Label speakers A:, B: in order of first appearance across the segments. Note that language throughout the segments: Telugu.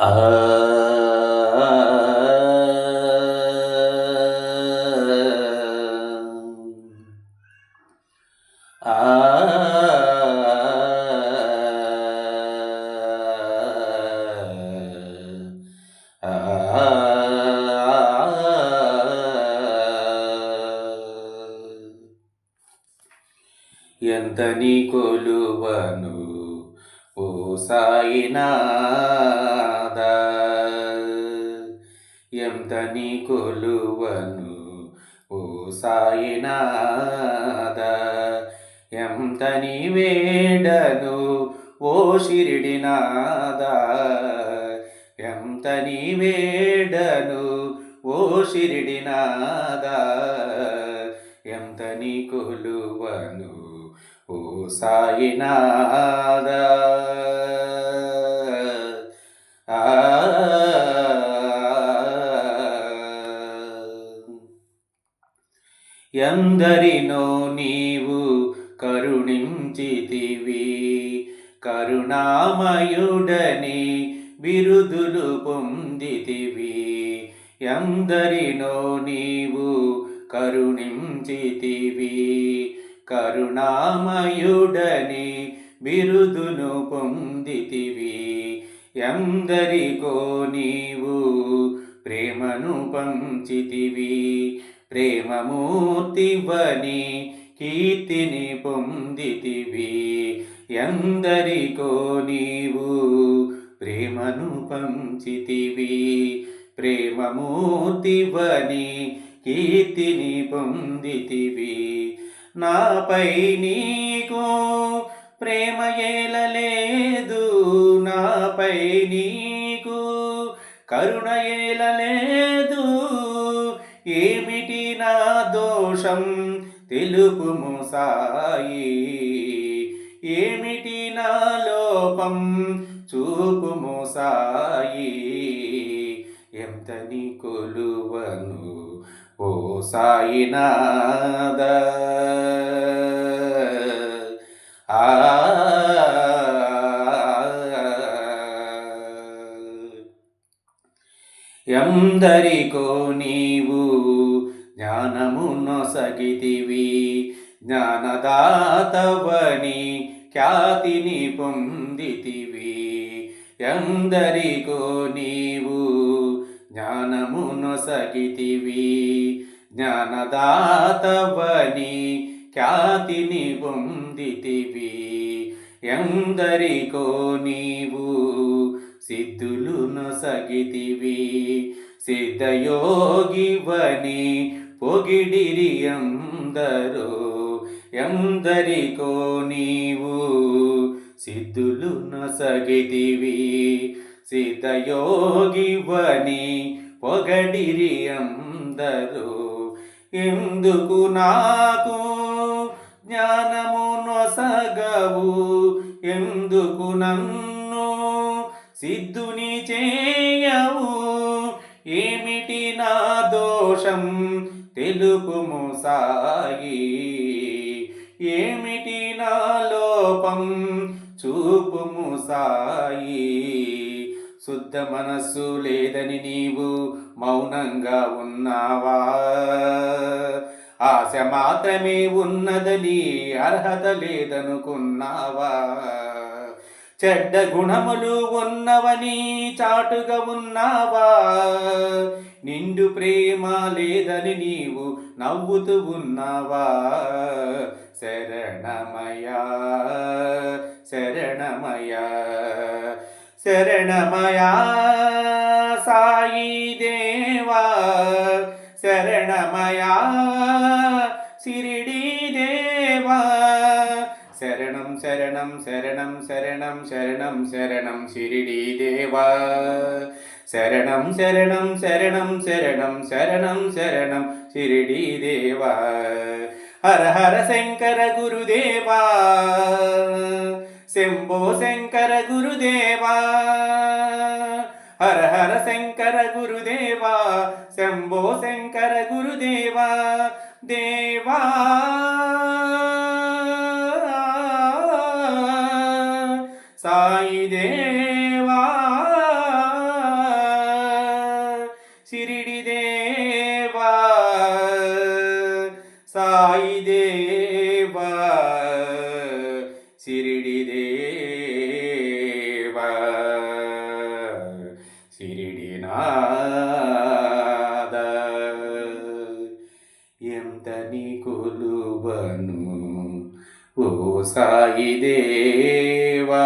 A: ఆ ఆ ఎంత నీ కొలువను ఓ సాయినాథ, ఎంత నీ కొలువను ఓ సాయినాథ, ఎంత నీ వేడను ఓ షిరిడినాథ, ఎంత నీ వేడను ఓ షిరిడినాథ, ఎంత నీ కొలువను ఓ సాయినాథ. ఎందరినో నీవు కరుణించితివి, కరుణామయుడని బిరుదులు పొందితివి. ఎందరినో నీవు కరుణించితివి, కరుణామయుడని బిరుదును పొందితివి. ఎందరికో నీవు ప్రేమను పంచితివి, ప్రేమమూర్తివని కీర్తిని పొందితివి. ఎందరికో నీవు ప్రేమను పంచితివి, ప్రేమమూర్తివని కీర్తిని పొందితివి. నాపై నీకు ప్రేమ ఏలలేదు, నాపై నీకు కరుణ ఏలలేదు. ఏమిటి నా దోషం తెలుపుము సాయి, ఏమిటి నా లోపం చూపుము సాయి. ఎంత నీ కొలువను ఓ సాయినాథ. ఎందరికో నీవు జ్ఞానము నొసగితివి, జ్ఞానదాతవని ఖ్యాతిని పొందితివి. ఎందరికో నీవు జ్ఞానము నొసగితివి, జ్ఞానదాతవని ఖ్యాతిని పొందితివి. ఎందరికో నీవు సిద్ధులు నొసగితివి, సిద్ధయోగివని పొగిడిరి అందరూ. ఎందరికో నీవు సిద్ధులు నొసగితివి, సిద్ధయోగివని పొగడిరి అందరూ. ఎందుకు నాకు జ్ఞానము నొసగవు, ఎందుకు నన్ను సిద్ధుని చేయవు. ఏమిటి నా దోషం తెలుపుము సాయి, ఏమిటి నా లోపం చూపుము సాయి. శుద్ధ మనస్సు లేదని నీవు మౌనంగా ఉన్నావా, ఆశ మాత్రమే ఉన్నదని అర్హత లేదనుకున్నావా. చెడ్డ గుణములు ఉన్నవని చాటుగా ఉన్నావా, నిండు ప్రేమ లేదని నీవు నవ్వుతూ ఉన్నావా. శరణమయా శరణమయా శరణమయా సాయి దేవా, శరణమయా షిరిడి దేవా. శరణం శరణం శరణం శరణం శరణం శరణం షిరిడి దేవా. శరణం శరణం శరణం శరణం శరణం శరణం షిరిడి దేవా. హర హర శంకర గురుదేవా, శంభో శంకర గురుదేవా. హర హర శంకర గురుదేవా, శంభో శంకర గురుదేవా. దేవా సాయి దేవా. నాద ఎంత నీ కొలువను ఓ సాయి దేవా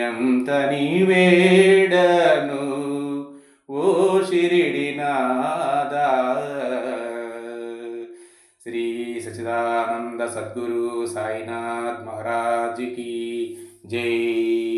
A: ఎంత నీ వేడను ఓ షిరిడి నాదా శ్రీ సచిదానంద సద్గురు సాయినాథ్ మహారాజ్ की जय।